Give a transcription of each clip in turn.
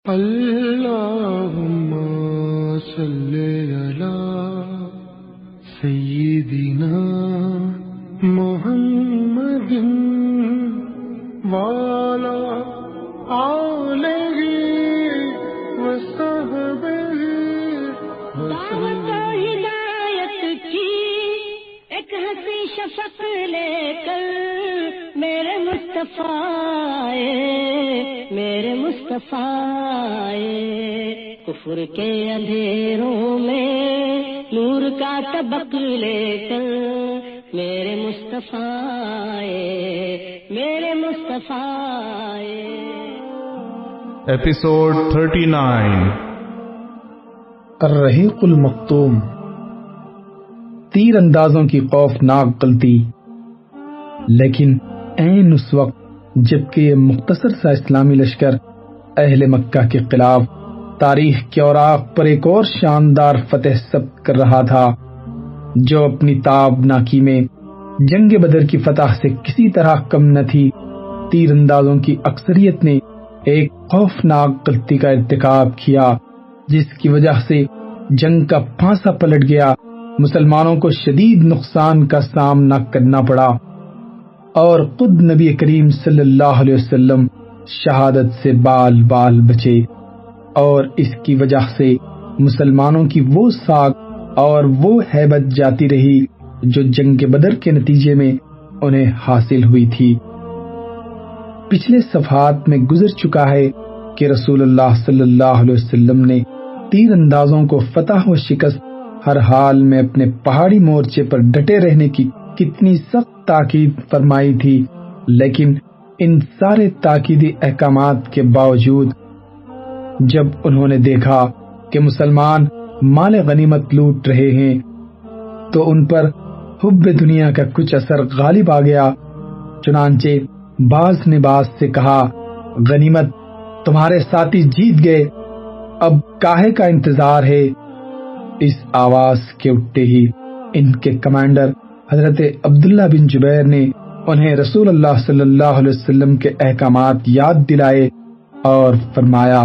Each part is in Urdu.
اللهم صل على سيدنا محمد وعلى آله وصحبه دعوت ہدایت کی ایک ہنسی شفق لے کر میرے مصطفیٰ آئے کفر کے اندھیروں میں نور کا طبق لے کر میرے مصطفیٰ آئے ایپیسوڈ 39 الرحیق المختوم، تیر اندازوں کی خوفناک غلطی۔ لیکن عین اس وقت جبکہ یہ مختصر سا اسلامی لشکر اہل مکہ کے خلاف تاریخ کے اوراق پر ایک اور شاندار فتح ثبت کر رہا تھا، جو اپنی تابناکی میں جنگ بدر کی فتح سے کسی طرح کم نہ تھی، تیر اندازوں کی اکثریت نے ایک خوفناک غلطی کا ارتکاب کیا، جس کی وجہ سے جنگ کا پھانسا پلٹ گیا، مسلمانوں کو شدید نقصان کا سامنا کرنا پڑا اور خود نبی کریم صلی اللہ علیہ وسلم شہادت سے بال بال بچے، اور اس کی وجہ سے مسلمانوں کی وہ ساکھ اور وہ ہیبت جاتی رہی جو جنگ بدر کے نتیجے میں انہیں حاصل ہوئی تھی۔ پچھلے صفحات میں گزر چکا ہے کہ رسول اللہ صلی اللہ علیہ وسلم نے تیر اندازوں کو فتح و شکست ہر حال میں اپنے پہاڑی مورچے پر ڈٹے رہنے کی کتنی سخت تاکید فرمائی تھی، لیکن ان سارے تاکیدی احکامات کے باوجود جب انہوں نے دیکھا کہ مسلمان مال غنیمت لوٹ رہے ہیں تو ان پر حب دنیا کا کچھ اثر غالب آ گیا، چنانچہ باز نے باز سے کہا، غنیمت تمہارے ساتھی جیت گئے، اب کاہے کا انتظار ہے؟ اس آواز کے اٹھتے ہی ان کے کمانڈر حضرت عبداللہ بن جبیر نے انہیں رسول اللہ صلی اللہ علیہ وسلم کے احکامات یاد دلائے اور فرمایا،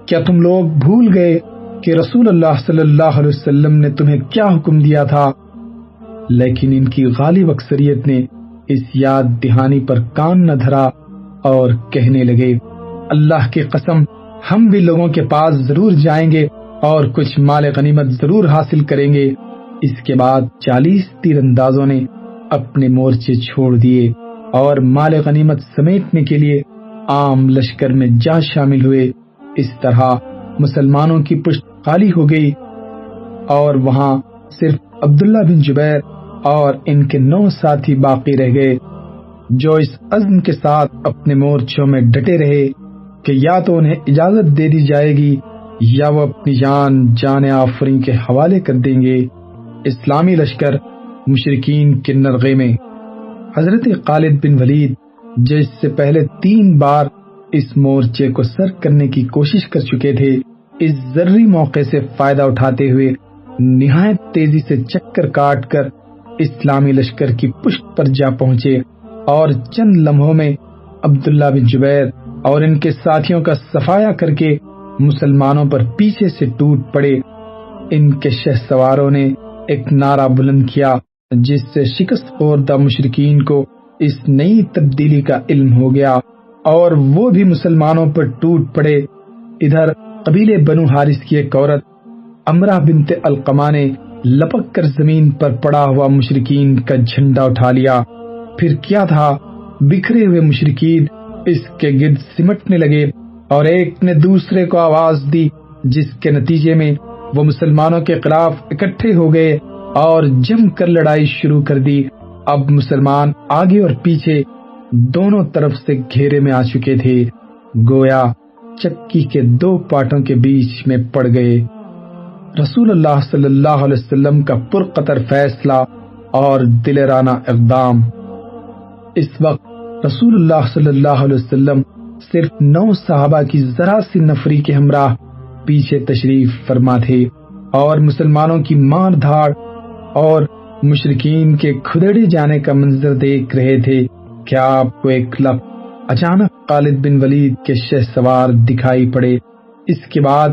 کیا تم لوگ بھول گئے کہ رسول اللہ صلی اللہ علیہ وسلم نے تمہیں کیا حکم دیا تھا؟ لیکن ان کی غالب اکثریت نے اس یاد دہانی پر کان نہ دھرا اور کہنے لگے، اللہ کی قسم ہم بھی لوگوں کے پاس ضرور جائیں گے اور کچھ مال غنیمت ضرور حاصل کریں گے۔ اس کے بعد 40 تیر اندازوں نے اپنے مورچے چھوڑ دیے اور مال غنیمت سمیٹنے کے لیے عام لشکر میں جا شامل ہوئے۔ اس طرح مسلمانوں کی پشت خالی ہو گئی اور وہاں صرف عبداللہ بن جبیر اور ان کے 9 ساتھی باقی رہ گئے، جو اس عزم کے ساتھ اپنے مورچوں میں ڈٹے رہے کہ یا تو انہیں اجازت دے دی جائے گی یا وہ اپنی جان آفرین کے حوالے کر دیں گے۔ اسلامی لشکر مشرکین کے نرغے میں۔ حضرت خالد بن ولید جو اس سے پہلے 3 بار اس مورچے کو سر کرنے کی کوشش کر چکے تھے، اس ضروری موقع سے فائدہ اٹھاتے ہوئے نہایت تیزی سے چکر کاٹ کر اسلامی لشکر کی پشت پر جا پہنچے اور چند لمحوں میں عبداللہ بن جبیر اور ان کے ساتھیوں کا صفایا کر کے مسلمانوں پر پیچھے سے ٹوٹ پڑے۔ ان کے شہ سواروں نے ایک نعرہ بلند کیا جس سے شکست خوردہ مشرکین کو اس نئی تبدیلی کا علم ہو گیا اور وہ بھی مسلمانوں پر ٹوٹ پڑے۔ ادھر قبیلے بنو حارث کی ایک عورت امرہ بنت القمہ نے لپک کر زمین پر پڑا ہوا مشرکین کا جھنڈا اٹھا لیا۔ پھر کیا تھا، بکھرے ہوئے مشرکین اس کے گرد سمٹنے لگے اور ایک نے دوسرے کو آواز دی، جس کے نتیجے میں وہ مسلمانوں کے خلاف اکٹھے ہو گئے اور جم کر لڑائی شروع کر دی۔ اب مسلمان آگے اور پیچھے دونوں طرف سے گھیرے میں آ چکے تھے، گویا چکی کے 2 پاٹوں کے بیچ میں پڑ گئے۔ رسول اللہ صلی اللہ علیہ وسلم کا پرقطر فیصلہ اور دلیرانہ اقدام۔ اس وقت رسول اللہ صلی اللہ علیہ وسلم صرف 9 صحابہ کی ذرا سی نفری کے ہمراہ پیچھے تشریف فرما تھے اور مسلمانوں کی مار دھاڑ اور مشرکین کے کھدڑے جانے کا منظر دیکھ رہے تھے۔ کیا آپ کو ایک لفظ اچانک خالد بن ولید کے شہ سوار دکھائی پڑے۔ اس کے بعد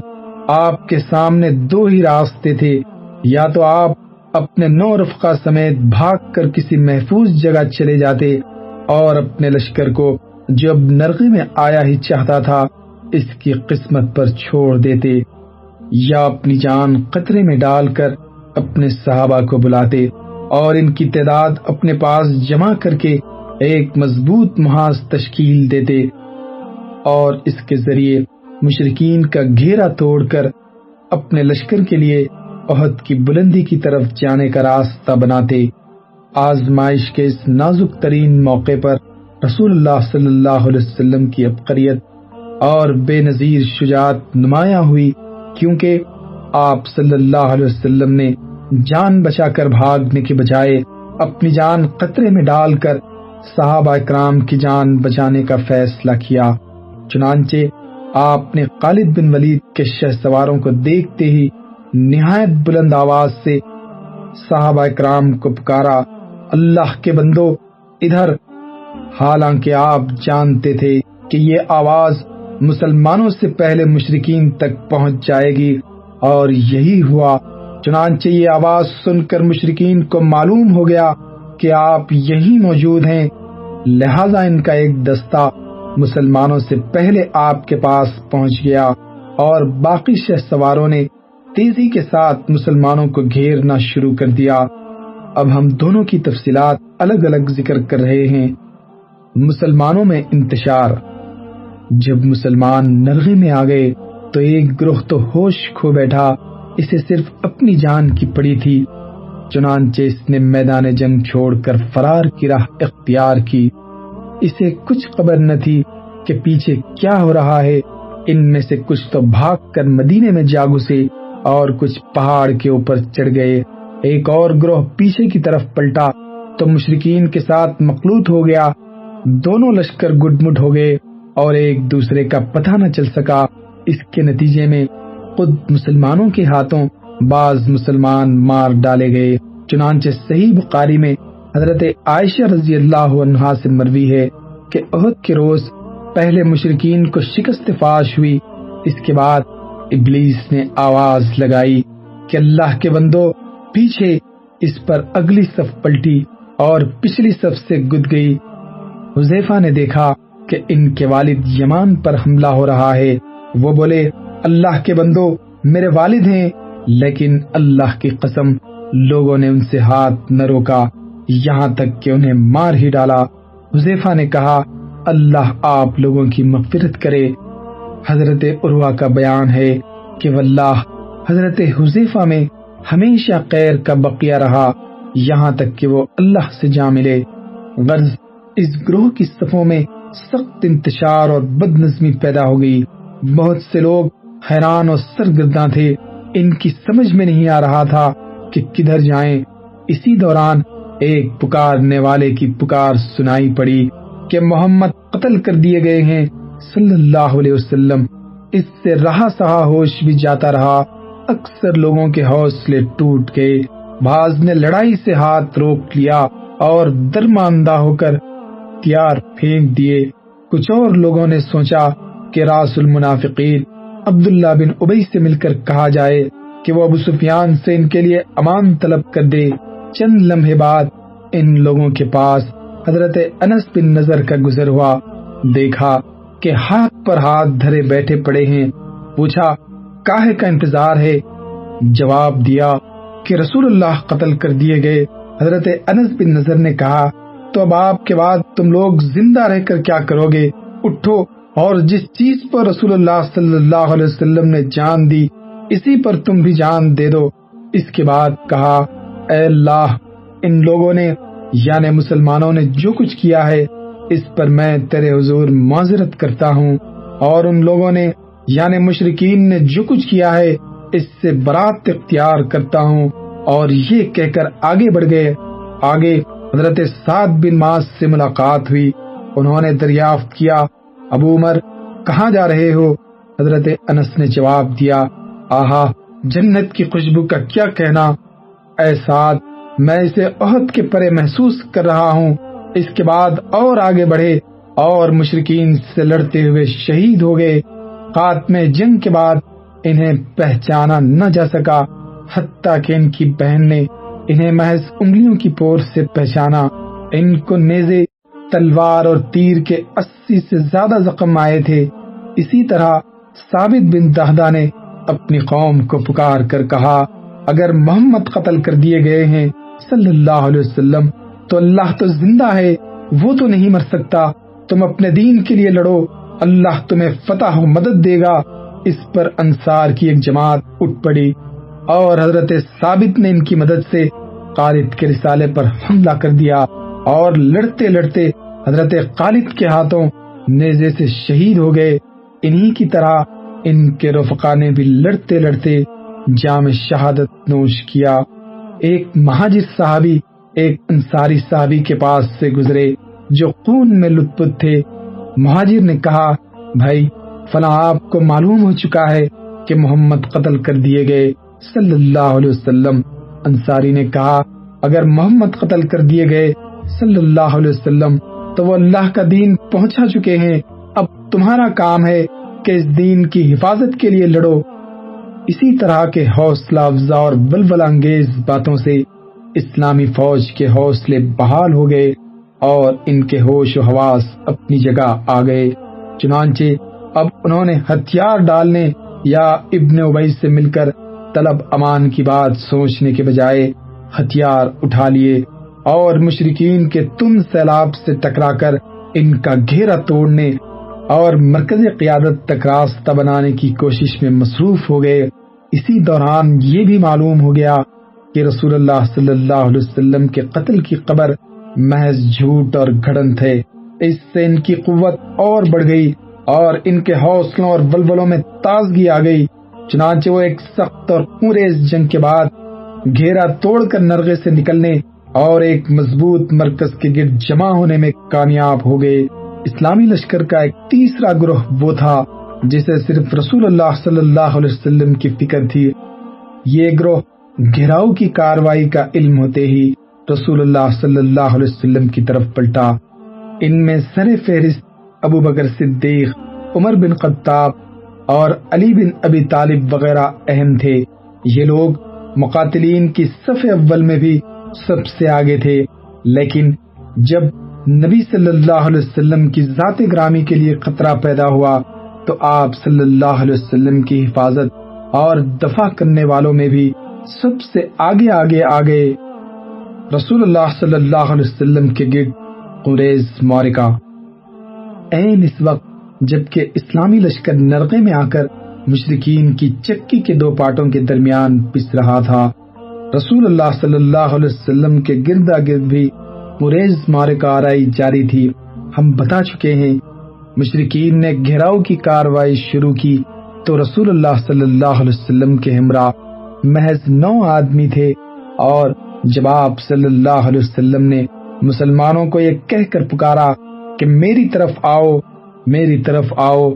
آپ کے سامنے دو ہی راستے تھے، یا تو آپ اپنے 9 رفقا سمیت بھاگ کر کسی محفوظ جگہ چلے جاتے اور اپنے لشکر کو جو اب نرغے میں آیا ہی چاہتا تھا اس کی قسمت پر چھوڑ دیتے، یا اپنی جان خطرے میں ڈال کر اپنے صحابہ کو بلاتے اور ان کی تعداد اپنے پاس جمع کر کے ایک مضبوط محاذ تشکیل دیتے اور اس کے ذریعے مشرکین کا گھیرا توڑ کر اپنے لشکر کے لیے احد کی بلندی کی طرف جانے کا راستہ بناتے۔ آزمائش کے اس نازک ترین موقع پر رسول اللہ صلی اللہ علیہ وسلم کی عبقریت اور بے نظیر شجاعت نمایاں ہوئی، کیونکہ آپ صلی اللہ علیہ وسلم نے جان بچا کر بھاگنے کے بجائے اپنی جان خطرے میں ڈال کر صحابہ اکرام کی جان بچانے کا فیصلہ کیا۔ چنانچہ آپ نے خالد بن ولید کے شہ سواروں کو دیکھتے ہی نہایت بلند آواز سے صحابہ اکرام کو پکارا، اللہ کے بندو ادھر! حالانکہ آپ جانتے تھے کہ یہ آواز مسلمانوں سے پہلے مشرکین تک پہنچ جائے گی، اور یہی ہوا۔ چنانچہ یہ آواز سن کر مشرکین کو معلوم ہو گیا کہ آپ یہی موجود ہیں، لہذا ان کا ایک دستہ مسلمانوں سے پہلے آپ کے پاس پہنچ گیا اور باقی شہ سواروں نے تیزی کے ساتھ مسلمانوں کو گھیرنا شروع کر دیا۔ اب ہم دونوں کی تفصیلات الگ الگ ذکر کر رہے ہیں۔ مسلمانوں میں انتشار۔ جب مسلمان نرغے میں آ گئے تو ایک گروہ تو ہوش کھو بیٹھا، اسے صرف اپنی جان کی پڑی تھی، چنانچہ اس نے میدان جنگ چھوڑ کر فرار کی راہ اختیار کی۔ اسے کچھ خبر نہ تھی کہ پیچھے کیا ہو رہا ہے۔ ان میں سے کچھ تو بھاگ کر مدینے میں جا گھسے اور کچھ پہاڑ کے اوپر چڑھ گئے۔ ایک اور گروہ پیچھے کی طرف پلٹا تو مشرکین کے ساتھ مخلوط ہو گیا۔ دونوں لشکر گڈ مڈ ہو گئے اور ایک دوسرے کا پتہ نہ چل سکا۔ اس کے نتیجے میں خود مسلمانوں کے ہاتھوں بعض مسلمان مار ڈالے گئے۔ چنانچہ صحیح بخاری میں حضرت عائشہ رضی اللہ عنہا سے مروی ہے کہ احد کے روز پہلے مشرکین کو شکست فاش ہوئی، اس کے بعد ابلیس نے آواز لگائی کہ اللہ کے بندو پیچھے۔ اس پر اگلی صف پلٹی اور پچھلی صف سے گد گئی۔ حذیفہ نے دیکھا کہ ان کے والد یمان پر حملہ ہو رہا ہے۔ وہ بولے، اللہ کے بندو میرے والد ہیں، لیکن اللہ کی قسم لوگوں نے ان سے ہاتھ نہ روکا، یہاں تک کہ انہیں مار ہی ڈالا۔ حذیفہ نے کہا، اللہ آپ لوگوں کی مغفرت کرے۔ حضرت عروہ کا بیان ہے کہ واللہ حضرت حذیفہ میں ہمیشہ خیر کا بقیہ رہا، یہاں تک کہ وہ اللہ سے جا ملے۔ غرض اس گروہ کی صفوں میں سخت انتشار اور بد نظمی پیدا ہو گئی۔ بہت سے لوگ حیران اور سرگرداں تھے، ان کی سمجھ میں نہیں آ رہا تھا کہ کدھر جائیں۔ اسی دوران ایک پکارنے والے کی پکار سنائی پڑی کہ محمد قتل کر دیے گئے ہیں صلی اللہ علیہ وسلم۔ اس سے رہا سہا ہوش بھی جاتا رہا۔ اکثر لوگوں کے حوصلے ٹوٹ گئے، بعض نے لڑائی سے ہاتھ روک لیا اور درماندہ ہو کر ہتھیار پھینک دیے۔ کچھ اور لوگوں نے سوچا کہ راس المنافقین عبداللہ بن ابی سے مل کر کہا جائے کہ وہ ابو سفیان سے ان کے لیے امان طلب کر دے۔ چند لمحے بعد ان لوگوں کے پاس حضرت انس بن نضر کا گزر ہوا، دیکھا کہ ہاتھ پر ہاتھ دھرے بیٹھے پڑے ہیں۔ پوچھا، کاہے کا انتظار ہے؟ جواب دیا کہ رسول اللہ قتل کر دیے گئے۔ حضرت انس بن نضر نے کہا، تو اب آپ کے بعد تم لوگ زندہ رہ کر کیا کرو گے؟ اٹھو اور جس چیز پر رسول اللہ صلی اللہ علیہ وسلم نے جان دی اسی پر تم بھی جان دے دو۔ اس کے بعد کہا، اے اللہ، ان لوگوں نے یعنی مسلمانوں نے جو کچھ کیا ہے اس پر میں تیرے حضور معذرت کرتا ہوں، اور ان لوگوں نے یعنی مشرکین نے جو کچھ کیا ہے اس سے برات اختیار کرتا ہوں۔ اور یہ کہہ کر آگے بڑھ گئے۔ آگے حضرت سعد بن معاذ سے ملاقات ہوئی۔ انہوں نے دریافت کیا، ابو عمر کہاں جا رہے ہو؟ حضرت انس نے جواب دیا، آہا جنت کی خوشبو کا کیا کہنا، اے سعد میں اسے احد کے پرے محسوس کر رہا ہوں۔ اس کے بعد اور آگے بڑھے اور مشرکین سے لڑتے ہوئے شہید ہو گئے۔ خاتمہ جنگ کے بعد انہیں پہچانا نہ جا سکا، حتیٰ کہ ان کی بہن نے انہیں محض انگلیوں کی پور سے پہچانا۔ ان کو نیزے، تلوار اور تیر کے 80 سے زیادہ زخم آئے تھے۔ اسی طرح ثابت بن دہدہ نے اپنی قوم کو پکار کر کہا، اگر محمد قتل کر دیے گئے ہیں صلی اللہ علیہ وسلم تو اللہ تو زندہ ہے، وہ تو نہیں مر سکتا، تم اپنے دین کے لیے لڑو، اللہ تمہیں فتح و مدد دے گا۔ اس پر انصار کی ایک جماعت اٹھ پڑی اور حضرت ثابت نے ان کی مدد سے خالد کے رسالے پر حملہ کر دیا اور لڑتے لڑتے حضرت خالد کے ہاتھوں نیزے سے شہید ہو گئے۔ انہی کی طرح ان کے رفقا نے بھی لڑتے لڑتے جام شہادت نوش کیا۔ ایک مہاجر صحابی ایک انصاری صحابی کے پاس سے گزرے جو خون میں لت پت تھے۔ مہاجر نے کہا، بھائی فلاں آپ کو معلوم ہو چکا ہے کہ محمد قتل کر دیے گئے صلی اللہ علیہ وسلم۔ انصاری نے کہا، اگر محمد قتل کر دیے گئے صلی اللہ علیہ وسلم تو وہ اللہ کا دین پہنچا چکے ہیں، اب تمہارا کام ہے کہ اس دین کی حفاظت کے لیے لڑو۔ اسی طرح کے حوصلہ افزا اور ولولہ انگیز باتوں سے اسلامی فوج کے حوصلے بحال ہو گئے اور ان کے ہوش و حواس اپنی جگہ آ گئے۔ چنانچہ اب انہوں نے ہتھیار ڈالنے یا ابن ابی سے مل کر طلب امان کی بات سوچنے کے بجائے ہتھیار اٹھا لیے اور مشرکین کے تند سیلاب سے ٹکرا کر ان کا گھیرا توڑنے اور مرکز قیادت تک راستہ بنانے کی کوشش میں مصروف ہو گئے۔ اسی دوران یہ بھی معلوم ہو گیا کہ رسول اللہ صلی اللہ علیہ وسلم کے قتل کی خبر محض جھوٹ اور گھڑن تھے۔ اس سے ان کی قوت اور بڑھ گئی اور ان کے حوصلوں اور ولولوں میں تازگی آ گئی۔ چنانچہ وہ ایک سخت اور خونریز جنگ کے بعد گھیرا توڑ کر نرغے سے نکلنے اور ایک مضبوط مرکز کے گرد جمع ہونے میں کامیاب ہو گئے۔ اسلامی لشکر کا ایک تیسرا گروہ وہ تھا جسے صرف رسول اللہ صلی اللہ علیہ وسلم کی فکر تھی۔ یہ گروہ گھیراؤ کی کاروائی کا علم ہوتے ہی رسول اللہ صلی اللہ علیہ وسلم کی طرف پلٹا۔ ان میں سر فہرست ابو بکر صدیق، عمر بن خطاب اور علی بن ابی طالب وغیرہ اہم تھے۔ یہ لوگ مقاتلین کی صف اول میں بھی سب سے آگے تھے، لیکن جب نبی صلی اللہ علیہ وسلم کی ذات گرامی کے لیے خطرہ پیدا ہوا تو آپ صلی اللہ علیہ وسلم کی حفاظت اور دفاع کرنے والوں میں بھی سب سے آگے آ گئے۔ رسول اللہ صلی اللہ علیہ وسلم کے گرد قریظ معرکہ عین اس وقت جبکہ اسلامی لشکر نرغے میں آ کر مشرکین کی چکی کے دو پارٹوں کے درمیان پس رہا تھا۔ رسول اللہ صلی اللہ علیہ وسلم کے گردا گرد بھی قریظ معرکہ آرائی جاری تھی۔ ہم بتا چکے ہیں مشرکین نے گھیراؤ کی کاروائی شروع کی تو رسول اللہ صلی اللہ علیہ وسلم کے ہمراہ محض 9 آدمی تھے، اور جب آپ صلی اللہ علیہ وسلم نے مسلمانوں کو یہ کہہ کر پکارا کہ میری طرف آؤ، میری طرف آؤ،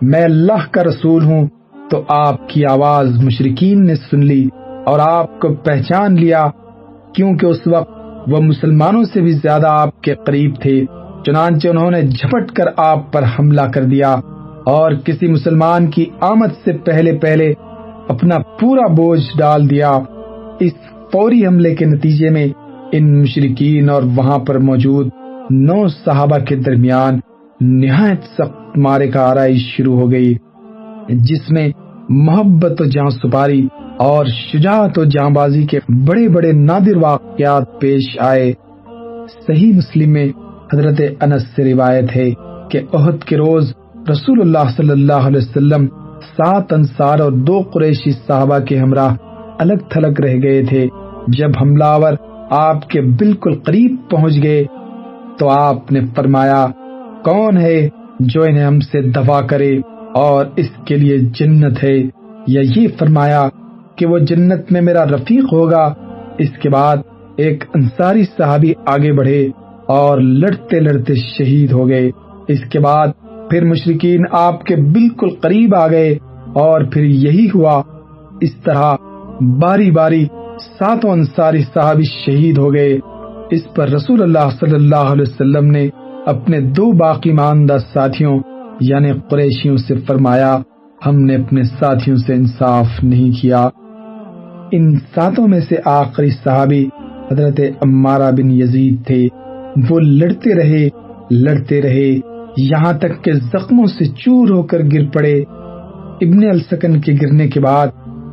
میں اللہ کا رسول ہوں، تو آپ کی آواز مشرکین نے سن لی اور آپ کو پہچان لیا، کیونکہ اس وقت وہ مسلمانوں سے بھی زیادہ آپ کے قریب تھے۔ چنانچہ انہوں نے جھپٹ کر آپ پر حملہ کر دیا اور کسی مسلمان کی آمد سے پہلے اپنا پورا بوجھ ڈال دیا۔ اس فوری حملے کے نتیجے میں ان مشرکین اور وہاں پر موجود 9 صحابہ کے درمیان نہایت سخت معرکہ آرائی شروع ہو گئی، جس میں محبت و جاں سپاری اور شجاعت و جاں بازی کے بڑے بڑے نادر واقعات پیش آئے۔ صحیح مسلم میں حضرت انس سے روایت ہے کہ احد کے روز رسول اللہ صلی اللہ علیہ وسلم 7 انصار اور 2 قریشی صحابہ کے ہمراہ الگ تھلگ رہ گئے تھے۔ جب حملہ آور آپ کے بالکل قریب پہنچ گئے تو آپ نے فرمایا، کون ہے جو انہیں ہم سے دفاع کرے اور اس کے لیے جنت ہے، یا یہ فرمایا کہ وہ جنت میں میرا رفیق ہوگا۔ اس کے بعد ایک انصاری صحابی آگے بڑھے اور لڑتے لڑتے شہید ہو گئے۔ اس کے بعد پھر مشرکین آپ کے بالکل قریب آ گئے اور پھر یہی ہوا۔ اس طرح باری باری 7 انصاری صحابی شہید ہو گئے۔ اس پر رسول اللہ صلی اللہ علیہ وسلم نے اپنے 2 باقی ماندہ ساتھیوں یعنی قریشیوں سے فرمایا ہم نے اپنے ساتھیوں سے انصاف نہیں کیا۔ ان 7 میں سے آخری صحابی حضرت عمارہ بن یزید تھے۔ وہ لڑتے رہے یہاں تک کہ زخموں سے چور ہو کر گر پڑے۔ ابن السکن کے گرنے کے بعد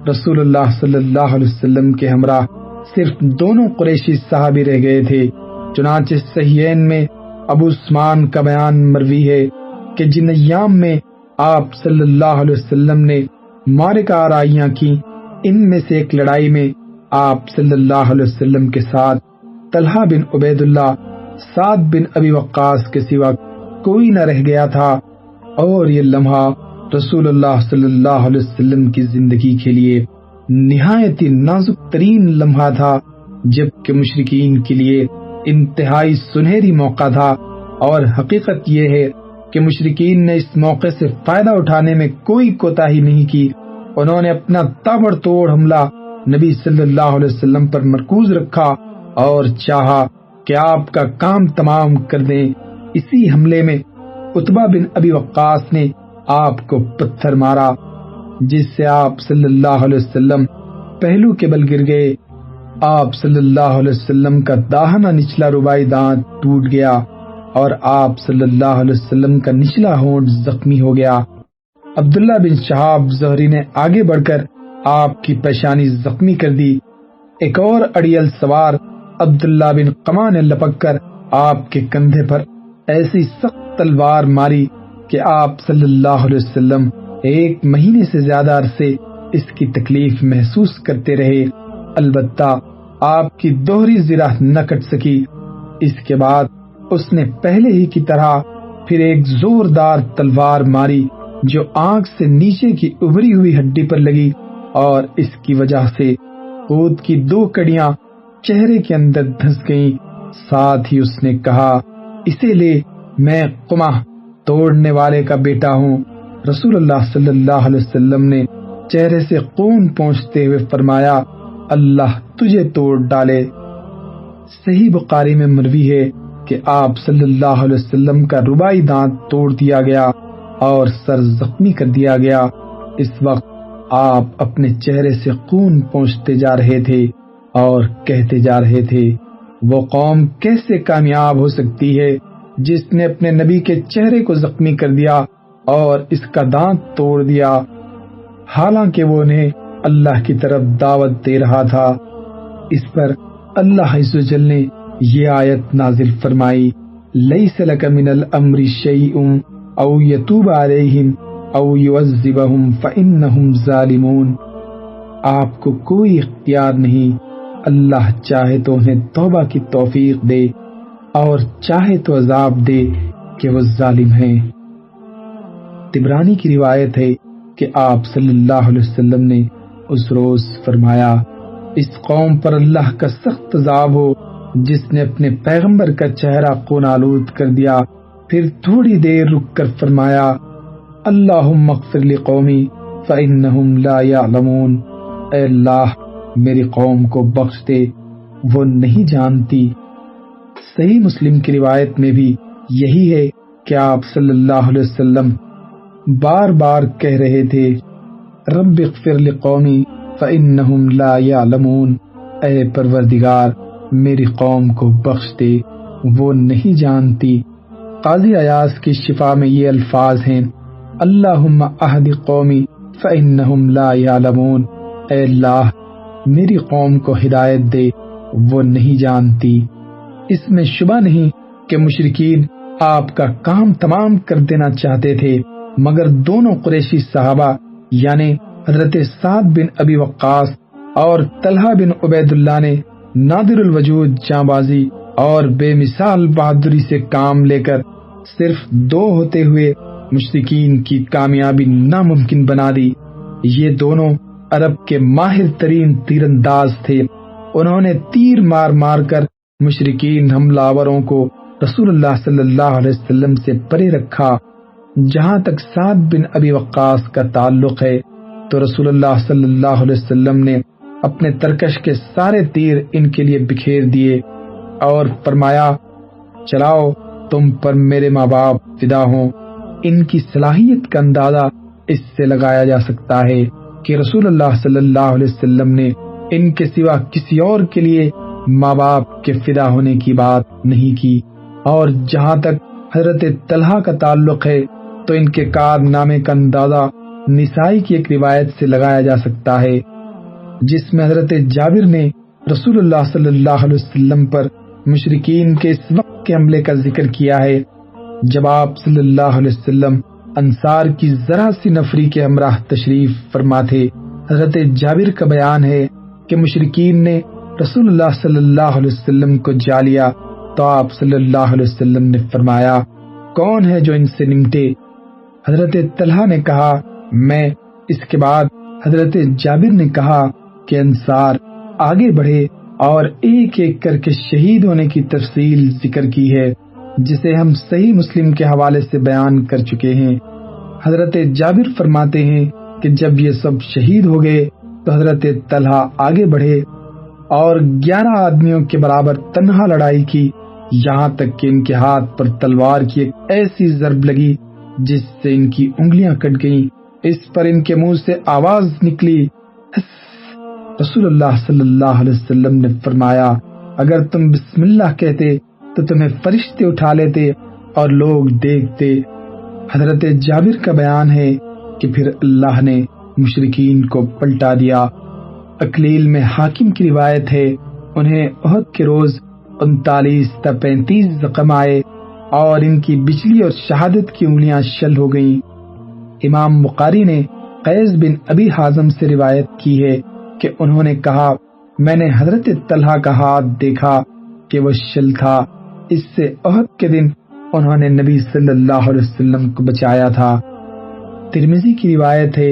رسول اللہ صلی اللہ علیہ وسلم کے ہمراہ صرف 2 قریشی صحابی رہ گئے تھے۔ چنانچہ صحیحین میں ابو عثمان کا بیان مروی ہے کہ جن ایام میں آپ صلی اللہ علیہ وسلم نے معرکہ آرائیاں کی، ان میں سے ایک لڑائی میں آپ صلی اللہ علیہ وسلم کے ساتھ طلحہ بن عبید اللہ، سعد بن ابی وقاص کے سوا کوئی نہ رہ گیا تھا، اور یہ لمحہ رسول اللہ صلی اللہ علیہ وسلم کی زندگی کے لیے نہایت ہی نازک ترین لمحہ تھا، جبکہ مشرکین کے لیے انتہائی سنہری موقع تھا۔ اور حقیقت یہ ہے کہ مشرکین نے اس موقع سے فائدہ اٹھانے میں کوئی کوتاہی نہیں کی۔ انہوں نے اپنا تابڑ توڑ حملہ نبی صلی اللہ علیہ وسلم پر مرکوز رکھا اور چاہا کہ آپ کا کام تمام کر دیں۔ اسی حملے میں عتبہ بن ابی وقاص نے آپ کو پتھر مارا، جس سے آپ صلی اللہ علیہ وسلم پہلو کے بل گر گئے۔ آپ صلی اللہ علیہ وسلم کا داہنا نچلا رباعی دانت ٹوٹ گیا اور آپ صلی اللہ علیہ وسلم کا نچلا ہونٹ زخمی ہو گیا۔ عبداللہ بن شہاب زہری نے آگے بڑھ کر آپ کی پیشانی زخمی کر دی۔ ایک اور اڑیل سوار عبداللہ بن قمہ نے لپک کر آپ کے کندھے پر ایسی سخت تلوار ماری کہ آپ صلی اللہ علیہ وسلم 1 مہینے سے زیادہ عرصے اس کی تکلیف محسوس کرتے رہے۔ البتہ آپ کی دوہری زرہ نہ کٹ سکی۔ اس کے بعد اس نے پہلے ہی کی طرح پھر ایک زوردار تلوار ماری جو آنکھ سے نیچے کی ابھری ہوئی ہڈی پر لگی، اور اس کی وجہ سے خود کی 2 کڑیاں چہرے کے اندر دھس گئیں۔ ساتھ ہی اس نے کہا، اسے لے، میں قمہ توڑنے والے کا بیٹا ہوں۔ رسول اللہ صلی اللہ علیہ وسلم نے چہرے سے خون پہنچتے ہوئے فرمایا، اللہ تجھے توڑ ڈالے۔ صحیح بخاری میں مروی ہے کہ آپ صلی اللہ علیہ وسلم کا رباعی دانت توڑ دیا گیا اور سر زخمی کر دیا گیا۔ اس وقت آپ اپنے چہرے سے خون پہنچتے جا رہے تھے اور کہتے جا رہے تھے، وہ قوم کیسے کامیاب ہو سکتی ہے جس نے اپنے نبی کے چہرے کو زخمی کر دیا اور اس کا دانت توڑ دیا، حالانکہ وہ انہیں اللہ کی طرف دعوت دے رہا تھا۔ اس پر اللہ عز و جل نے یہ آیت نازل فرمائی، لیس لک من الامر شیء او یتوب علیہم او یعذبہم فانہم ظالمون۔ آپ کو کوئی اختیار نہیں، اللہ چاہے تو انہیں توبہ کی توفیق دے اور چاہے تو عذاب دے کہ وہ ظالم ہیں۔ طبرانی کی روایت ہے کہ آپ صلی اللہ علیہ وسلم نے اس روز فرمایا، اس قوم پر اللہ کا سخت عذاب ہو جس نے اپنے پیغمبر کا چہرہ خون آلود کر دیا۔ پھر تھوڑی دیر رک کر فرمایا، اللہم اغفر لقومی فانہم لا یعلمون، اے اللہ میری قوم کو بخش دے، وہ نہیں جانتی۔ صحیح مسلم کی روایت میں بھی یہی ہے کہ آپ صلی اللہ علیہ وسلم بار بار کہہ رہے تھے، رب اغفر لقومی فانہم لا یعلمون، اے پروردگار میری قوم کو بخش دے، وہ نہیں جانتی۔ قاضی ایاز کی شفا میں یہ الفاظ ہیں، اللہم اہد قومی فانہم لا یعلمون، اے اللہ میری قوم کو ہدایت دے، وہ نہیں جانتی۔ اس میں شبہ نہیں کہ مشرکین آپ کا کام تمام کر دینا چاہتے تھے، مگر دونوں قریشی صحابہ یعنی حضرت سعد بن ابی وقاص اور طلحہ بن عبید اللہ نے نادر الوجود جانبازی اور بے مثال بہادری سے کام لے کر صرف 2 ہوتے ہوئے مشرکین کی کامیابی ناممکن بنا دی۔ یہ دونوں عرب کے ماہر ترین تیر انداز تھے۔ انہوں نے تیر مار مار کر مشرکین حملہ آوروں کو رسول اللہ صلی اللہ علیہ وسلم سے پرے رکھا۔ جہاں تک سعد بن ابی وقاص کا تعلق ہے تو رسول اللہ صلی اللہ علیہ وسلم نے اپنے ترکش کے سارے تیر ان کے لیے بکھیر دیے اور فرمایا، چلاؤ تم پر میرے ماں باپ فدا ہوں۔ ان کی صلاحیت کا اندازہ اس سے لگایا جا سکتا ہے کہ رسول اللہ صلی اللہ علیہ وسلم نے ان کے سوا کسی اور کے لیے ماں باپ کے فدا ہونے کی بات نہیں کی۔ اور جہاں تک حضرت طلحہ کا تعلق ہے تو ان کے کارنامے کا اندازہ نسائی کی ایک روایت سے لگایا جا سکتا ہے، جس میں حضرت جابر نے رسول اللہ صلی اللہ علیہ وسلم پر مشرکین کے اس وقت کے حملے کا ذکر کیا ہے جب آپ صلی اللہ علیہ وسلم انصار کی ذرا سی نفری کے ہمراہ تشریف فرما تھے۔ حضرت جابر کا بیان ہے کہ مشرکین نے رسول اللہ صلی اللہ علیہ وسلم کو جا لیا تو آپ صلی اللہ علیہ وسلم نے فرمایا، کون ہے جو ان سے نمٹے؟ حضرت طلحہ نے کہا، میں۔ اس کے بعد حضرت جابر نے کہا کہ انصار آگے بڑھے اور ایک ایک کر کے شہید ہونے کی تفصیل ذکر کی ہے، جسے ہم صحیح مسلم کے حوالے سے بیان کر چکے ہیں۔ حضرت جابر فرماتے ہیں کہ جب یہ سب شہید ہو گئے تو حضرت طلحہ آگے بڑھے اور 11 آدمیوں کے برابر تنہا لڑائی کی، یہاں تک کہ ان کے ہاتھ پر تلوار کی ایک ایسی ضرب لگی جس سے ان کی انگلیاں کٹ گئیں۔ اس پر ان کے منہ سے آواز نکلی، رسول اللہ صلی اللہ علیہ وسلم نے فرمایا، اگر تم بسم اللہ کہتے تو تمہیں فرشتے اٹھا لیتے اور لوگ دیکھتے۔ حضرت جابر کا بیان ہے کہ پھر اللہ نے مشرکین کو پلٹا دیا۔ اکلیل میں حاکم کی روایت ہے، انہیں احد کے روز 39 تا 35 زخم آئے اور ان کی بجلی اور شہادت کی انگلیاں شل ہو گئیں۔ امام بخاری نے قیس بن ابی حازم سے روایت کی ہے کہ انہوں نے کہا، میں نے حضرت طلحہ کا ہاتھ دیکھا کہ وہ شل تھا، اس سے احد کے دن انہوں نے نبی صلی اللہ علیہ وسلم کو بچایا تھا۔ ترمذی کی روایت ہے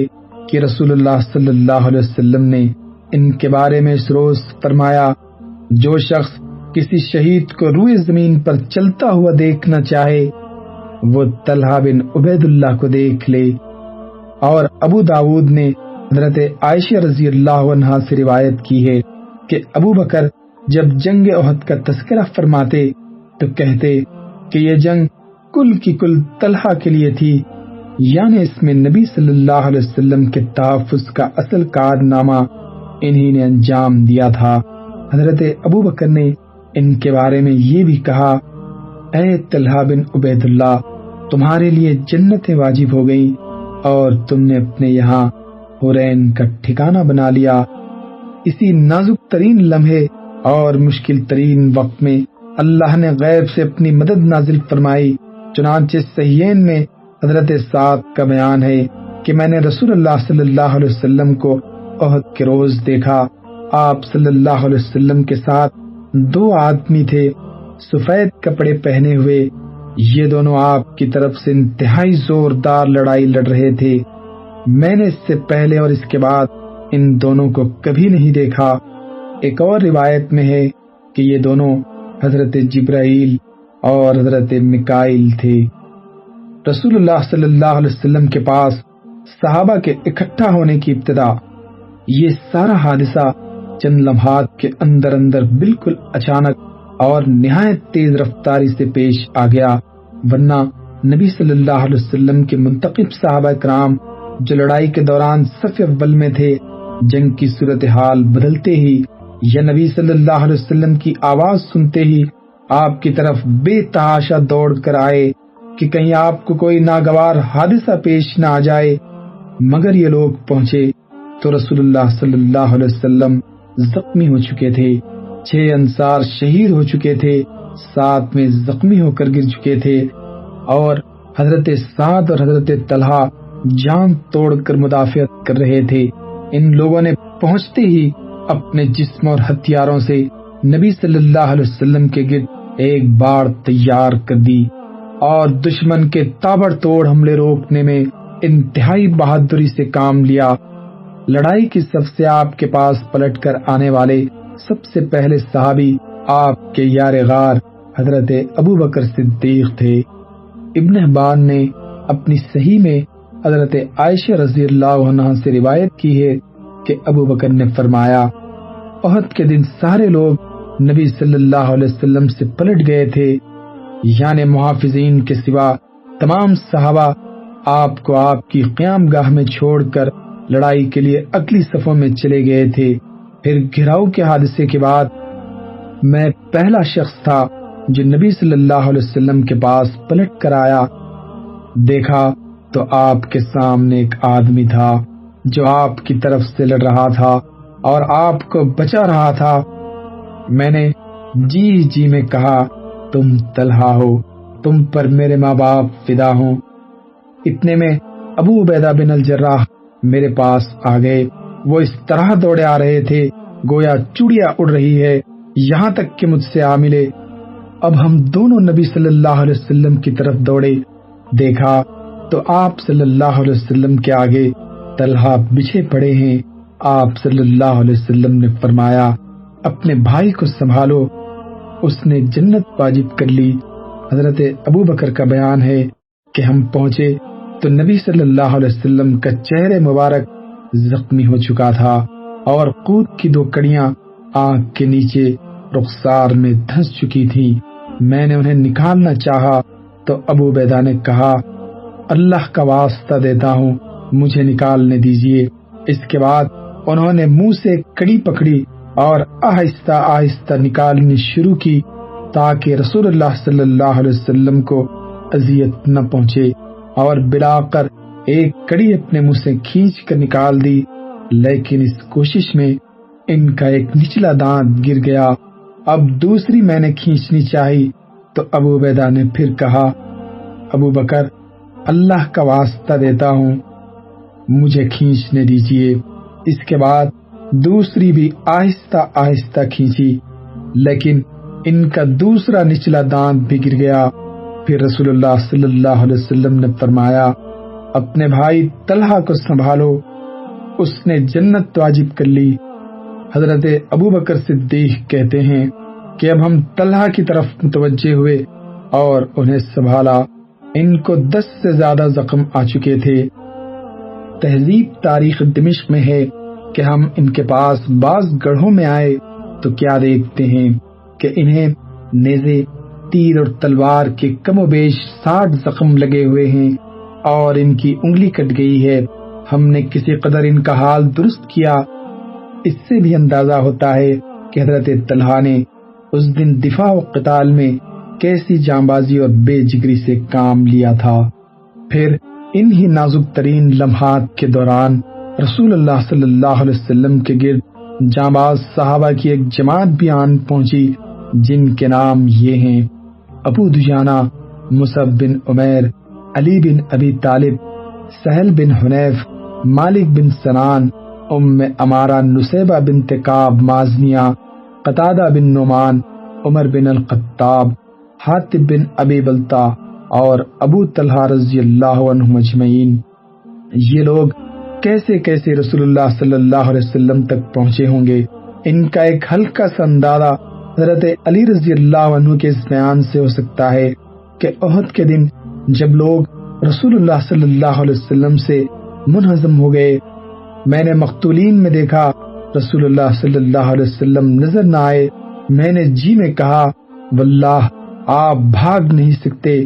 کہ رسول اللہ صلی اللہ علیہ وسلم نے ان کے بارے میں اس روز فرمایا، جو شخص کسی شہید کو روئے زمین پر چلتا ہوا دیکھنا چاہے وہ طلحہ بن عبید اللہ کو دیکھ لے۔ اور ابو داود نے حضرت عائشہ رضی اللہ عنہا سے روایت کی ہے کہ ابو بکر جب جنگ احد کا تذکرہ فرماتے تو کہتے کہ یہ جنگ کل کی کل طلحہ کے لیے تھی، یعنی اس میں نبی صلی اللہ علیہ وسلم کے تحفظ کا اصل کارنامہ انہی نے انجام دیا تھا۔ حضرت ابو بکر نے ان کے بارے میں یہ بھی کہا، اے طلحہ بن عبید اللہ، تمہارے لیے جنتیں واجب ہو گئیں اور تم نے اپنے یہاں حورین کا ٹھکانہ بنا لیا۔ اسی نازک ترین لمحے اور مشکل ترین وقت میں اللہ نے غیب سے اپنی مدد نازل فرمائی۔ چنانچہ صحیحین میں حضرت سعد کا بیان ہے کہ میں نے رسول اللہ صلی اللہ علیہ وسلم کو احد کے روز دیکھا۔ آپ صلی اللہ علیہ وسلم کے ساتھ 2 آدمی تھے، سفید کپڑے پہنے ہوئے، یہ دونوں آپ کی طرف سے انتہائی زوردار لڑائی لڑ رہے تھے۔ میں نے اس سے پہلے اور اس کے بعد ان دونوں کو کبھی نہیں دیکھا۔ ایک اور روایت میں ہے کہ یہ دونوں حضرت جبرائیل اور حضرت میکائیل تھے۔ رسول اللہ صلی اللہ علیہ وسلم کے پاس صحابہ کے اکٹھا ہونے کی ابتدا، یہ سارا حادثہ چند لمحات کے اندر اندر بالکل اچانک اور نہایت تیز رفتاری سے پیش آ گیا، ورنہ نبی صلی اللہ علیہ وسلم کے منتخب صحابہ کرام جو لڑائی کے دوران صف اول میں تھے، جنگ کی صورتحال بدلتے ہی یا نبی صلی اللہ علیہ وسلم کی آواز سنتے ہی آپ کی طرف بے تحاشا دوڑ کر آئے کہ کہیں آپ کو کوئی ناگوار حادثہ پیش نہ آ جائے۔ مگر یہ لوگ پہنچے تو رسول اللہ صلی اللہ علیہ وسلم زخمی ہو چکے تھے، 6 انصار شہید ہو چکے تھے، 7 میں زخمی ہو کر گر چکے تھے، اور حضرت سعد اور حضرت طلحہ جان توڑ کر مدافعت کر رہے تھے۔ ان لوگوں نے پہنچتے ہی اپنے جسم اور ہتھیاروں سے نبی صلی اللہ علیہ وسلم کے گرد ایک باڑ تیار کر دی اور دشمن کے تابڑ توڑ حملے روکنے میں انتہائی بہادری سے کام لیا۔ لڑائی کی سب سے آپ کے پاس پلٹ کر آنے والے سب سے پہلے صحابی آپ کے یار غار حضرت ابو بکر صدیق تھے۔ ابن حبان نے اپنی صحیح میں حضرت عائشہ رضی اللہ عنہا سے روایت کی ہے کہ ابو بکر نے فرمایا، احد کے دن سارے لوگ نبی صلی اللہ علیہ وسلم سے پلٹ گئے تھے یعنی محافظین کے سوا تمام صحابہ آپ کو آپ کی قیام گاہ میں چھوڑ کر لڑائی کے لیے اگلی صفوں میں چلے گئے تھے۔ پھر گھراؤ کے حادثے کے بعد میں پہلا شخص تھا جو نبی صلی اللہ علیہ وسلم کے پاس پلٹ کر آیا۔ دیکھا تو آپ کے سامنے ایک آدمی تھا جو آپ کی طرف سے لڑ رہا تھا اور آپ کو بچا رہا تھا۔ میں نے جی جی میں کہا، تم طلحہ ہو، تم پر میرے ماں باپ فدا ہوں۔ اتنے میں ابو عبیدہ بن الجراح میرے پاس آ گئے۔ وہ اس طرح دوڑے آ رہے تھے گویا چڑیا اڑ رہی ہے، یہاں تک کہ مجھ سے آ ملے۔ اب ہم دونوں نبی صلی اللہ علیہ وسلم کی طرف دوڑے۔ دیکھا تو آپ صلی اللہ علیہ وسلم کے آگے طلحہ بچھے پڑے ہیں۔ آپ صلی اللہ علیہ وسلم نے فرمایا، اپنے بھائی کو سنبھالو، اس نے جنت واجب کر لی۔ حضرت ابو بکر کا بیان ہے کہ ہم پہنچے تو نبی صلی اللہ علیہ وسلم کا چہرے مبارک زخمی ہو چکا تھا اور قوت کی 2 کڑیاں آنکھ کے نیچے رخسار میں دھنس چکی تھی۔ میں نے انہیں نکالنا چاہا تو ابو عبیدہ نے کہا، اللہ کا واسطہ دیتا ہوں مجھے نکالنے دیجیے۔ اس کے بعد انہوں نے منہ سے کڑی پکڑی اور آہستہ آہستہ نکالنی شروع کی تاکہ رسول اللہ صلی اللہ علیہ وسلم کو اذیت نہ پہنچے، اور بلا کر ایک کڑی اپنے منہ سے کھینچ کر نکال دی، لیکن اس کوشش میں ان کا ایک نچلا دانت گر گیا۔ اب دوسری میں نے کھینچنی چاہی تو ابو عبیدہ نے پھر کہا، ابو بکر اللہ کا واسطہ دیتا ہوں مجھے کھینچنے دیجیے۔ اس کے بعد دوسری بھی آہستہ آہستہ کھینچی، لیکن ان کا دوسرا نچلا دانت بھی گر گیا۔ پھر رسول اللہ صلی اللہ علیہ وسلم نے فرمایا، اپنے بھائی طلحہ کو سنبھالو، اس نے جنت واجب کر لی۔ حضرت ابو بکر صدیق کہتے ہیں کہ اب ہم طلحہ کی طرف متوجہ ہوئے اور انہیں سنبھالا۔ ان کو 10 سے زیادہ زخم آ چکے تھے۔ تہذیب تاریخ دمشق میں ہے کہ ہم ان کے پاس بعض گڑھوں میں آئے تو کیا دیکھتے ہیں کہ انہیں نیزے، تیر اور تلوار کے کم و بیش 60 زخم لگے ہوئے ہیں اور ان کی انگلی کٹ گئی ہے۔ ہم نے کسی قدر ان کا حال درست کیا۔ اس سے بھی اندازہ ہوتا ہے کہ حضرت طلحہ نے اس دن دفاع و قتال میں کیسی جانبازی اور بے جگری سے کام لیا تھا۔ پھر انہی نازک ترین لمحات کے دوران رسول اللہ صلی اللہ علیہ وسلم کے گرد جانباز صحابہ کی ایک جماعت بھی آن پہنچی، جن کے نام یہ ہیں: ابو دجانہ، مصعب بن عمیر، علی بن ابی طالب، سہل بن حنیف، مالک بن سنان، ام امارہ نصیبہ بنت کعب مازنیہ، قتادہ بن نعمان، عمر بن الخطاب، حاتب بن ابی بلتہ اور ابو طلحہ رضی اللہ عنہم اجمعین۔ یہ لوگ کیسے کیسے رسول اللہ صلی اللہ علیہ وسلم تک پہنچے ہوں گے، ان کا ایک ہلکا سا اندازہ حضرت علی رضی اللہ عنہ کے اس بیان سے ہو سکتا ہے کہ احد کے دن جب لوگ رسول اللہ صلی اللہ علیہ وسلم سے منہزم ہو گئے، میں نے مقتولین میں دیکھا رسول اللہ صلی اللہ علیہ وسلم نظر نہ آئے۔ میں نے جی میں کہا، واللہ آپ بھاگ نہیں سکتے،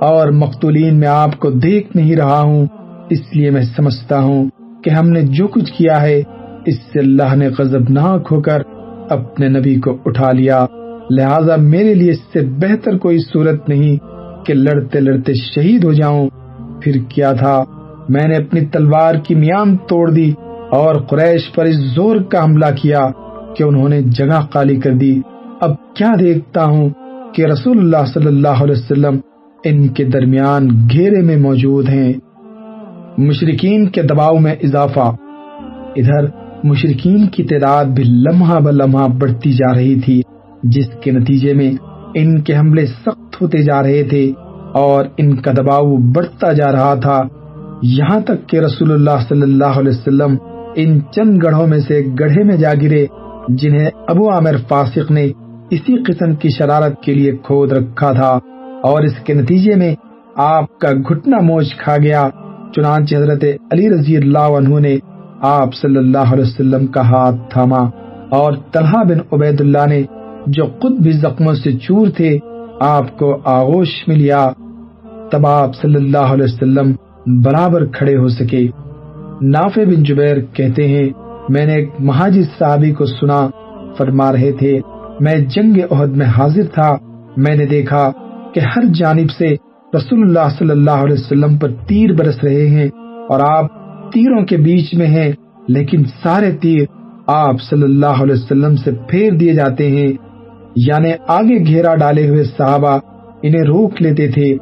اور مقتولین میں آپ کو دیکھ نہیں رہا ہوں، اس لیے میں سمجھتا ہوں کہ ہم نے جو کچھ کیا ہے اس سے اللہ نے غضبناک ہو کر اپنے نبی کو اٹھا لیا، لہذا میرے لیے اس سے بہتر کوئی صورت نہیں کہ لڑتے لڑتے شہید ہو جاؤں۔ پھر کیا تھا، میں نے اپنی تلوار کی میان توڑ دی اور قریش پر اس زور کا حملہ کیا کہ انہوں نے جگہ خالی کر دی۔ اب کیا دیکھتا ہوں کہ رسول اللہ صلی اللہ علیہ وسلم ان کے درمیان گھیرے میں موجود ہیں۔ مشرکین کے دباؤ میں اضافہ۔ ادھر مشرکین کی تعداد بھی لمحہ بلمحہ بڑھتی جا رہی تھی، جس کے نتیجے میں ان کے حملے سخت ہوتے جا رہے تھے اور ان کا دباؤ بڑھتا جا رہا تھا، یہاں تک کہ رسول اللہ صلی اللہ علیہ وسلم ان چند گڑھوں میں سے گڑھے میں جا گرے جنہیں ابو عامر فاسق نے اسی قسم کی شرارت کے لیے کھود رکھا تھا، اور اس کے نتیجے میں آپ کا گھٹنا موچ کھا گیا۔ چنانچہ حضرت علی رضی اللہ عنہ نے آپ صلی اللہ علیہ وسلم کا ہاتھ تھاما، اور طلحہ بن عبید اللہ نے جو خود بھی زخموں سے چور تھے آپ کو آغوش میں لیا، تب آپ صلی اللہ علیہ وسلم برابر کھڑے ہو سکے۔ نافع بن جبیر کہتے ہیں میں نے ایک مہاجر صحابی کو سنا، فرما رہے تھے میں جنگ احد میں حاضر تھا، میں نے دیکھا کہ ہر جانب سے رسول اللہ صلی اللہ علیہ وسلم پر تیر برس رہے ہیں اور آپ تیروں کے بیچ میں ہیں، لیکن سارے تیر آپ صلی اللہ علیہ وسلم سے پھیر دیے جاتے ہیں، یعنی آگے گھیرا ڈالے ہوئے صحابہ انہیں روک لیتے تھے۔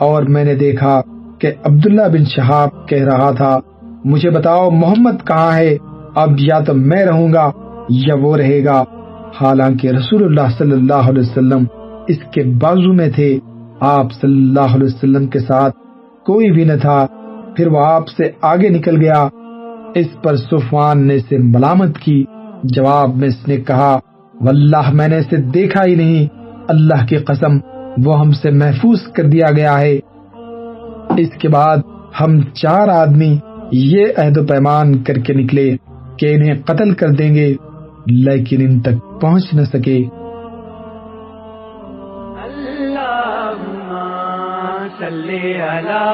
اور میں نے دیکھا کہ عبداللہ بن شہاب کہہ رہا تھا مجھے بتاؤ محمد کہاں ہے، اب یا تو میں رہوں گا یا وہ رہے گا، حالانکہ رسول اللہ صلی اللہ علیہ وسلم اس کے بازو میں تھے، آپ صلی اللہ علیہ وسلم کے ساتھ کوئی بھی نہ تھا۔ پھر وہ آپ سے آگے نکل گیا۔ اس پر صفوان نے اسے ملامت کی، جواب میں اس نے کہا واللہ میں نے اسے دیکھا ہی نہیں، اللہ کی قسم وہ ہم سے محفوظ کر دیا گیا ہے۔ اس کے بعد ہم 4 آدمی یہ عہد و پیمان کر کے نکلے کہ انہیں قتل کر دیں گے، لیکن ان تک پہنچ نہ سکے۔ اللہم صلی علی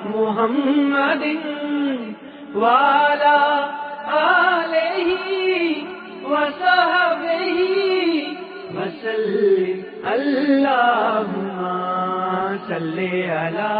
محمد وعلی آلہ وصحبہ وسلم۔ اللہم صلی علی